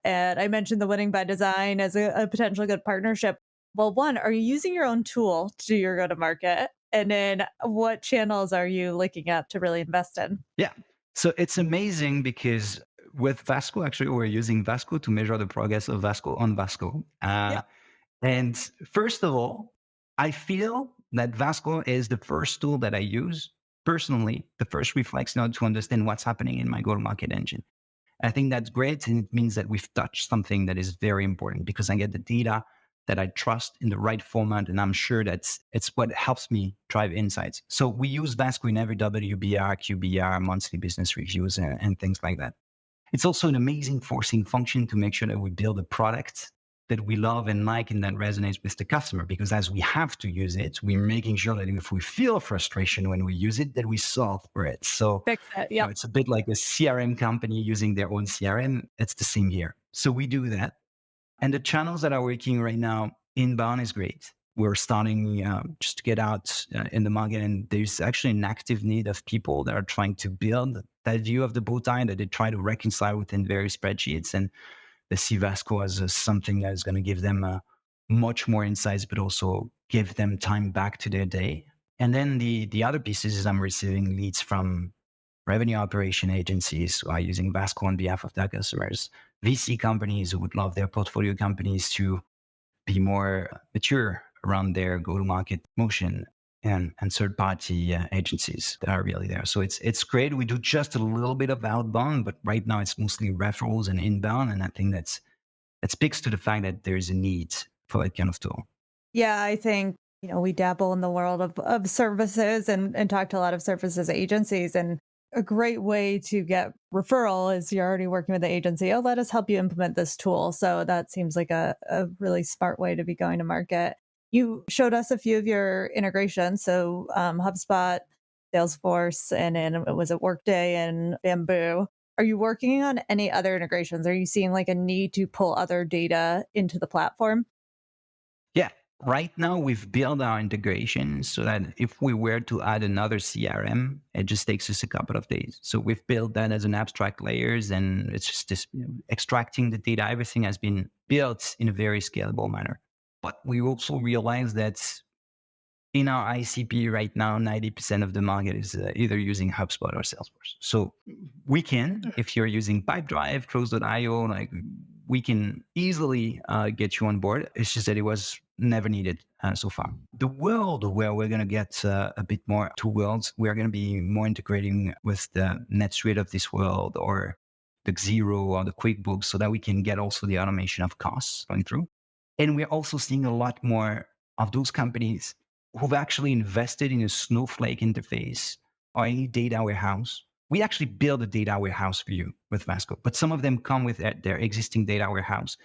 And I mentioned the winning by design as a potentially good partnership. Well, one, are you using your own tool to do your go to market? And then what channels are you looking at to really invest in? Yeah. So it's amazing because with Vasco, actually, we're using Vasco to measure the progress of Vasco on Vasco. Yeah. And first of all, I feel that Vasco is the first tool that I use personally, the first reflex node to understand what's happening in my go-to-market engine. I think that's great. And it means that we've touched something that is very important because I get the data that I trust in the right format. And I'm sure that's it's what helps me drive insights. So we use Vasco in every WBR, QBR, monthly business reviews, and things like that. It's also an amazing forcing function to make sure that we build a product that we love and like and that resonates with the customer. Because as we have to use it, we're making sure that if we feel frustration when we use it, that we solve for it. So, Fix it. Yep. it's a bit like a CRM company using their own CRM. It's the same here. So we do that. And the channels that are working right now, inbound is great. We're starting just to get out in the market, and there's actually an active need of people that are trying to build that view of the bow tie that they try to reconcile within various spreadsheets. And they see Vasco as something that is going to give them much more insights, but also give them time back to their day. And then the other pieces is I'm receiving leads from revenue operation agencies who are using Vasco on behalf of their customers, VC companies who would love their portfolio companies to be more mature around their go-to-market motion, and third-party agencies that are really there. So it's great. We do just a little bit of outbound, but right now it's mostly referrals and inbound, and I think that speaks to the fact that there is a need for that kind of tool. Yeah, I think, we dabble in the world of services and talk to a lot of services agencies. And a great way to get referral is you're already working with the agency. Oh, let us help you implement this tool. So that seems like a really smart way to be going to market. You showed us a few of your integrations. So HubSpot, Salesforce, and then it was at Workday and Bamboo. Are you working on any other integrations? Are you seeing like a need to pull other data into the platform? Yeah. Right now, we've built our integration so that if we were to add another CRM, it just takes us a couple of days. So we've built that as an abstract layers, and it's just this, extracting the data. Everything has been built in a very scalable manner. But we also realize that in our ICP right now, 90% of the market is either using HubSpot or Salesforce. So we can, if you're using Pipedrive, Close.io, like we can easily get you on board. It's just that it was never needed so far. The world where we're going to get a bit more to worlds, we're going to be more integrating with the NetSuite of this world or the Xero or the QuickBooks so that we can get also the automation of costs going through. And we're also seeing a lot more of those companies who've actually invested in a Snowflake interface or any data warehouse. We actually build a data warehouse for you with Vasco, but some of them come with their existing data warehouse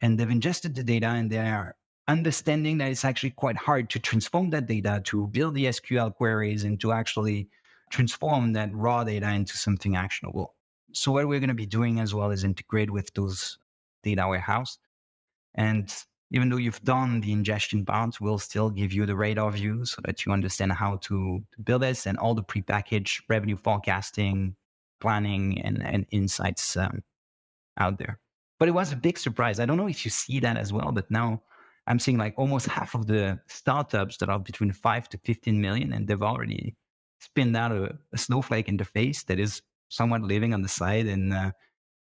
and they've ingested the data and they're understanding that it's actually quite hard to transform that data, to build the SQL queries and to actually transform that raw data into something actionable. So what we're going to be doing as well is integrate with those data warehouse, and even though you've done the ingestion part, we'll still give you the radar view so that you understand how to build this and all the prepackaged revenue forecasting, planning, and insights out there. But it was a big surprise. I don't know if you see that as well, but now I'm seeing like almost half of the startups that are between 5 to 15 million, and they've already spinned out a Snowflake interface that is somewhat living on the side and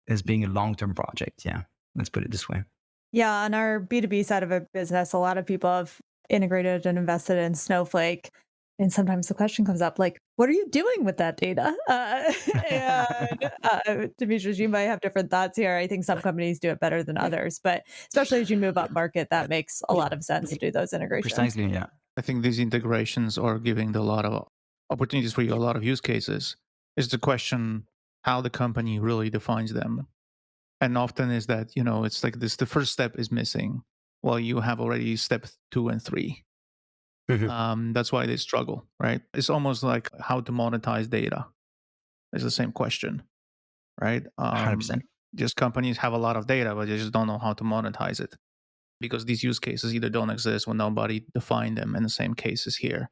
as being a long-term project. Yeah, let's put it this way. Yeah, on our B2B side of a business, a lot of people have integrated and invested in Snowflake. And sometimes the question comes up like, what are you doing with that data? Demetrius, you might have different thoughts here. I think some companies do it better than others, but especially as you move up market, that makes a lot of sense to do those integrations. Precisely, yeah. I think these integrations are giving a lot of opportunities for you, a lot of use cases. Is the question how the company really defines them. And often is that, it's like this the first step is missing while you have already step 2 and 3. Mhm. That's why they struggle, right? It's almost like how to monetize data. It's the same question, right? 100%. Just companies have a lot of data, but they just don't know how to monetize it because these use cases either don't exist or nobody defined them. And the same case is here.